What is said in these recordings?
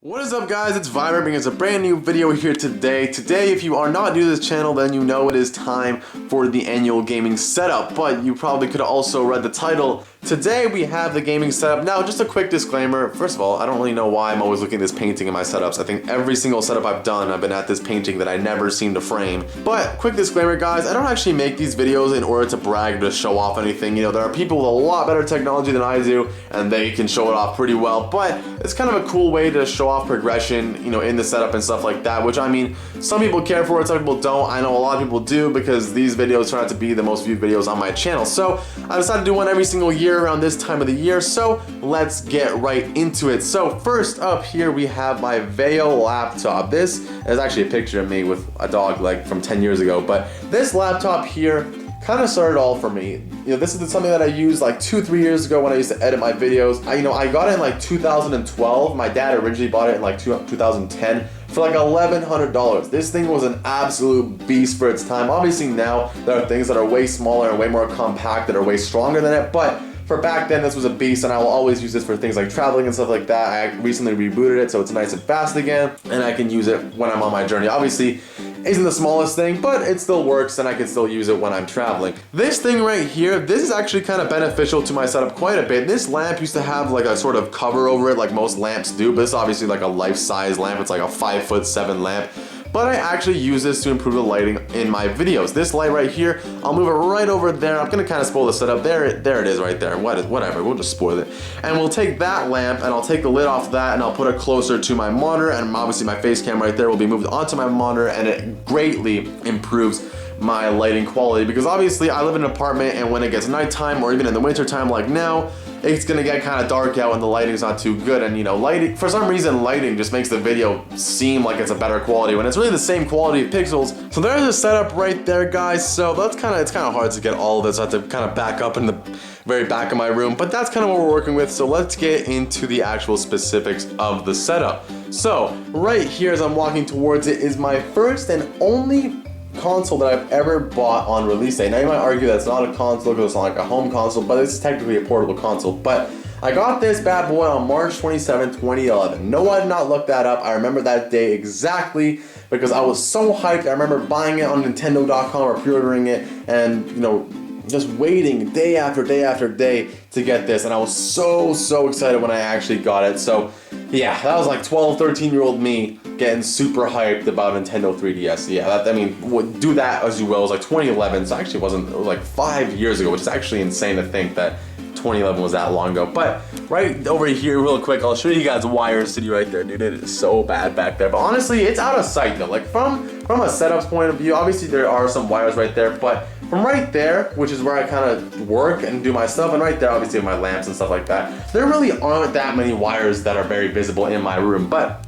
What is up, guys? It's Viber bringing us a brand new video here today. Today, if you are not new to this channel, then you know it is time for the annual gaming setup, but you probably could have also read the title. Today we have the gaming setup. Now, just a quick disclaimer. First of all, I don't really know why I'm always looking at this painting in my setups. I think every single setup I've done, I've been at this painting that I never seem to frame. But quick disclaimer, guys, I don't actually make these videos in order to brag or to show off anything. You know, there are people with a lot better technology than I do, and they can show it off pretty well. But it's kind of a cool way to show off progression, you know, in the setup and stuff like that, which, I mean, some people care for it, some people don't. I know a lot of people do because these videos turn out to be the most viewed videos on my channel. So I decided to do one every single year around this time of the year, so let's get right into it. So first up here we have my Vaio laptop. This is actually a picture of me with a dog like from 10 years ago, but this laptop here kind of started all for me. You know, this is something that I used like 2-3 years ago when I used to edit my videos. I got it in like 2012. My dad originally bought it in like 2010 for like $1,100. This thing was an absolute beast for its time. Obviously now there are things that are way smaller and way more compact that are way stronger than it, but for back then, this was a beast, and I will always use this for things like traveling and stuff like that. I recently rebooted it, so it's nice and fast again, and I can use it when I'm on my journey. Obviously, isn't the smallest thing, but it still works, and I can still use it when I'm traveling. This thing right here, this is actually kind of beneficial to my setup quite a bit. This lamp used to have like a sort of cover over it, like most lamps do, but this is obviously like a life-size lamp. It's like a 5'7" lamp. But I actually use this to improve the lighting in my videos. This light right here, I'll move it right over there. I'm gonna kind of spoil the setup. There it is right there. Whatever, we'll just spoil it. And we'll take that lamp and I'll take the lid off that and I'll put it closer to my monitor, and obviously my face cam right there will be moved onto my monitor, and it greatly improves my lighting quality, because obviously I live in an apartment, and when it gets nighttime or even in the winter time like now, it's gonna get kind of dark out and the lighting's not too good, and you know, lighting, for some reason lighting just makes the video seem like it's a better quality when it's really the same quality of pixels. So there's a setup right there, guys. So that's it's kind of hard to get all of this. I have to kind of back up in the very back of my room, but that's kind of what we're working with. So let's get into the actual specifics of the setup. So right here as I'm walking towards it is my first and only console that I've ever bought on release day. Now you might argue that's not a console because it's not like a home console, but it's technically a portable console. But I got this bad boy on March 27, 2011. No, I did not look that up. I remember that day exactly because I was so hyped. I remember buying it on Nintendo.com or pre-ordering it, and you know, just waiting day after day after day to get this, and I was so excited when I actually got it. So yeah, that was like 12, 13-year-old me getting super hyped about Nintendo 3DS. Yeah, I mean, do that as you will. It was like 2011, so actually it was like 5 years ago, which is actually insane to think that 2011 was that long ago. But right over here real quick, I'll show you guys Wire City right there, dude. It is so bad back there, but honestly it's out of sight though. Like from a setups point of view, obviously there are some wires right there, but from right there, which is where I kind of work and do my stuff, and right there obviously my lamps and stuff like that, there really aren't that many wires that are very visible in my room. But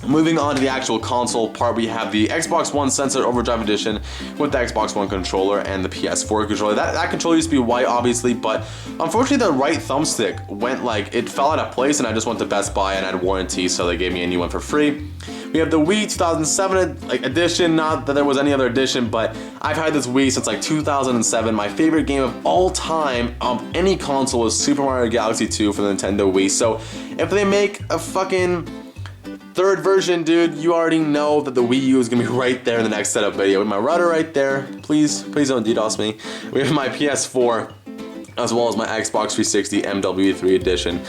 moving on to the actual console part, we have the Xbox One Sensor Overdrive Edition with the Xbox One controller and the PS4 controller. That controller used to be white, obviously, but unfortunately the right thumbstick went like, it fell out of place, and I just went to Best Buy and had warranty, so they gave me a new one for free. We have the Wii 2007 edition, not that there was any other edition, but I've had this Wii since like 2007. My favorite game of all time of any console is Super Mario Galaxy 2 for the Nintendo Wii. So if they make a fucking third version, dude, you already know that the Wii U is gonna be right there in the next setup video. With my router right there, please don't DDoS me. We have my PS4, as well as my Xbox 360 MW3 edition.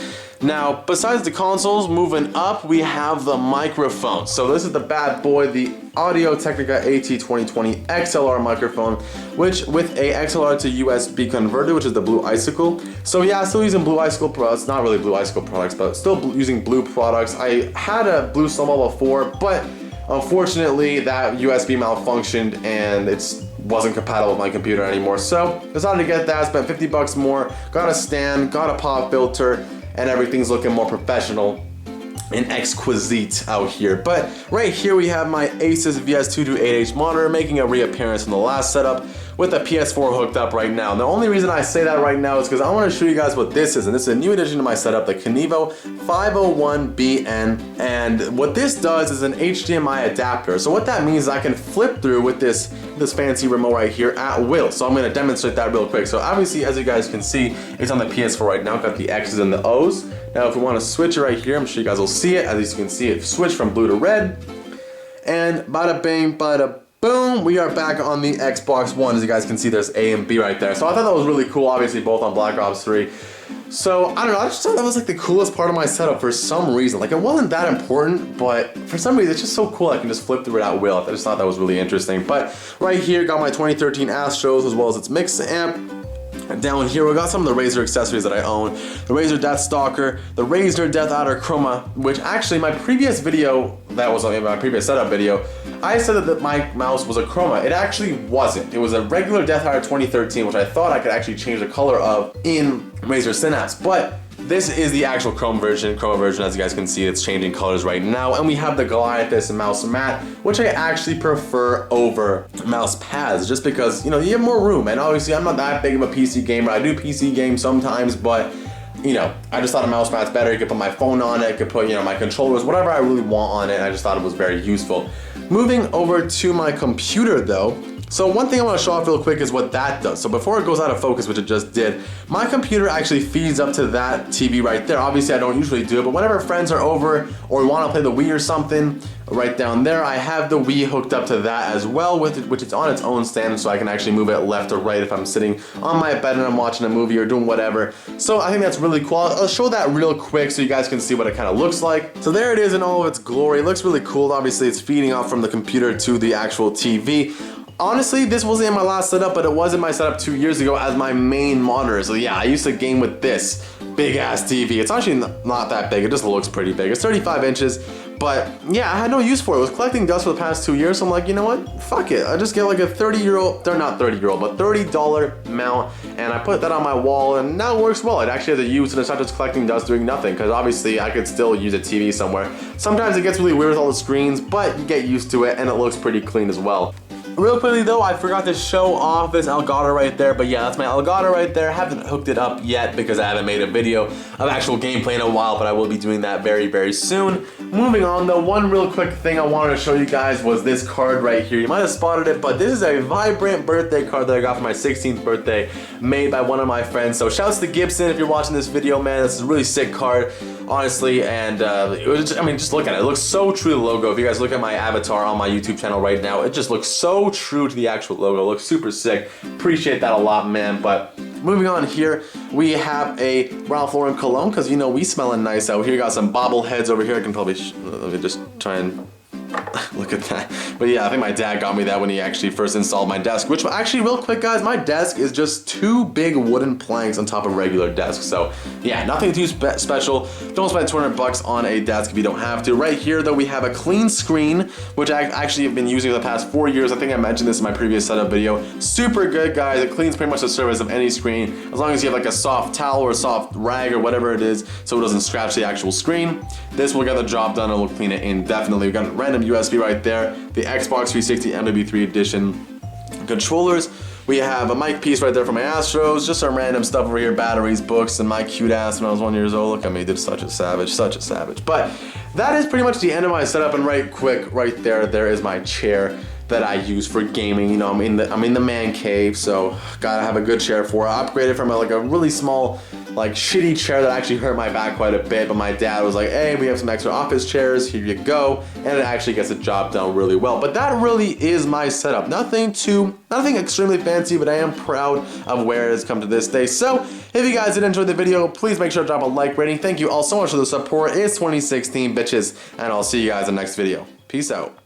Now, besides the consoles, moving up, we have the microphone. So this is the bad boy, the Audio-Technica AT2020 XLR microphone, which with a XLR to USB converter, which is the Blue Icicle. So yeah, still using Blue Icicle products, not really Blue Icicle products, but still using Blue products. I had a Blue Snowball before, but unfortunately that USB malfunctioned and it wasn't compatible with my computer anymore. So decided to get that, spent 50 bucks more, got a stand, got a pop filter, and everything's looking more professional and exquisite out here. But right here we have my Asus VS228H monitor making a reappearance from the last setup with a PS4 hooked up right now. And the only reason I say that right now is because I want to show you guys what this is, and this is a new addition to my setup, the Kenevo 501BN, and what this does is an HDMI adapter. So what that means is I can flip through with this fancy remote right here at will. So I'm going to demonstrate that real quick. So obviously, as you guys can see, it's on the PS4 right now, got the X's and the O's. Now if we want to switch it right here, I'm sure you guys will see it. As you can see, it switched from blue to red. And bada bing, bada boom, we are back on the Xbox One. As you guys can see, there's A and B right there. So I thought that was really cool, obviously both on Black Ops 3. So, I don't know, I just thought that was like the coolest part of my setup for some reason. Like, it wasn't that important, but for some reason, it's just so cool I can just flip through it at will. I just thought that was really interesting. But right here, got my 2013 Astros as well as its mix amp. And down here, we got some of the Razer accessories that I own. The Razer Death Stalker, the Razer Death Adder Chroma, which actually my previous video, that was my previous setup video, I said that my mouse was a Chroma. It actually wasn't. It was a regular Death Adder 2013, which I thought I could actually change the color of in Razer Synapse. But this is the actual Chroma version. As you guys can see, it's changing colors right now. And we have the Goliath mouse mat, which I actually prefer over mouse pads, just because, you know, you have more room. And obviously, I'm not that big of a PC gamer. I do PC games sometimes, but, you know, I just thought a mouse mat's better. You could put my phone on it, I could put, you know, my controllers, whatever I really want on it. And I just thought it was very useful. Moving over to my computer, though. So one thing I want to show off real quick is what that does. So before it goes out of focus, which it just did, my computer actually feeds up to that TV right there. Obviously I don't usually do it, but whenever friends are over or we want to play the Wii or something, right down there, I have the Wii hooked up to that as well, which is on its own stand, so I can actually move it left or right if I'm sitting on my bed and I'm watching a movie or doing whatever. So I think that's really cool. I'll show that real quick so you guys can see what it kind of looks like. So there it is in all of its glory. It looks really cool. Obviously it's feeding off from the computer to the actual TV. Honestly, this wasn't in my last setup, but it was in my setup 2 years ago as my main monitor. So yeah, I used to game with this big ass TV. It's actually not that big, it just looks pretty big. It's 35 inches, but yeah, I had no use for it. It was collecting dust for the past 2 years, so I'm like, you know what? Fuck it. I just get like a $30 mount, and I put that on my wall, and now it works well. It actually has a use, and it's not just collecting dust doing nothing, because obviously I could still use a TV somewhere. Sometimes it gets really weird with all the screens, but you get used to it, and it looks pretty clean as well. Real quickly though, I forgot to show off this Elgato right there, but yeah, that's my Elgato right there. I haven't hooked it up yet because I haven't made a video of actual gameplay in a while, but I will be doing that very, very soon. Moving on though, one real quick thing I wanted to show you guys was this card right here. You might have spotted it, but this is a vibrant birthday card that I got for my 16th birthday, made by one of my friends. So shouts to Gibson if you're watching this video, man. This is a really sick card, honestly, and it was just, I mean, just look at it. It looks so true to the logo. If you guys look at my avatar on my YouTube channel right now, it just looks so true to the actual logo. It looks super sick. Appreciate that a lot, man. But moving on here, we have a Ralph Lauren cologne, because you know we smelling nice out here. Got some bobbleheads over here. I can probably let me just try and look at that. But yeah, I think my dad got me that when he actually first installed my desk, which actually, real quick guys, my desk is just 2 big wooden planks on top of a regular desk. So yeah, nothing too special. Don't spend 200 bucks on a desk if you don't have to. Right here though, we have a clean screen, which I actually have been using for the past 4 years. I think I mentioned this in my previous setup video. Super good, guys. It cleans pretty much the surface of any screen, as long as you have like a soft towel or a soft rag or whatever it is, so it doesn't scratch the actual screen. This will get the job done and will clean it indefinitely. We've got a random USB right there, the Xbox 360 MW3 edition controllers. We have a mic piece right there for my Astros, just some random stuff over here, batteries, books, and my cute ass when I was 1 year old. Look at me, did such a savage, such a savage. But that is pretty much the end of my setup, and right quick, right there is my chair that I use for gaming. You know, I'm in the man cave, so gotta have a good chair for it. I upgraded from like a really small, like shitty chair that actually hurt my back quite a bit, but my dad was like, hey, we have some extra office chairs, here you go, and it actually gets the job done really well. But that really is my setup. Nothing extremely fancy, but I am proud of where it has come to this day. So if you guys did enjoy the video, please make sure to drop a like rating. Thank you all so much for the support. It's 2016, bitches, and I'll see you guys in the next video. Peace out.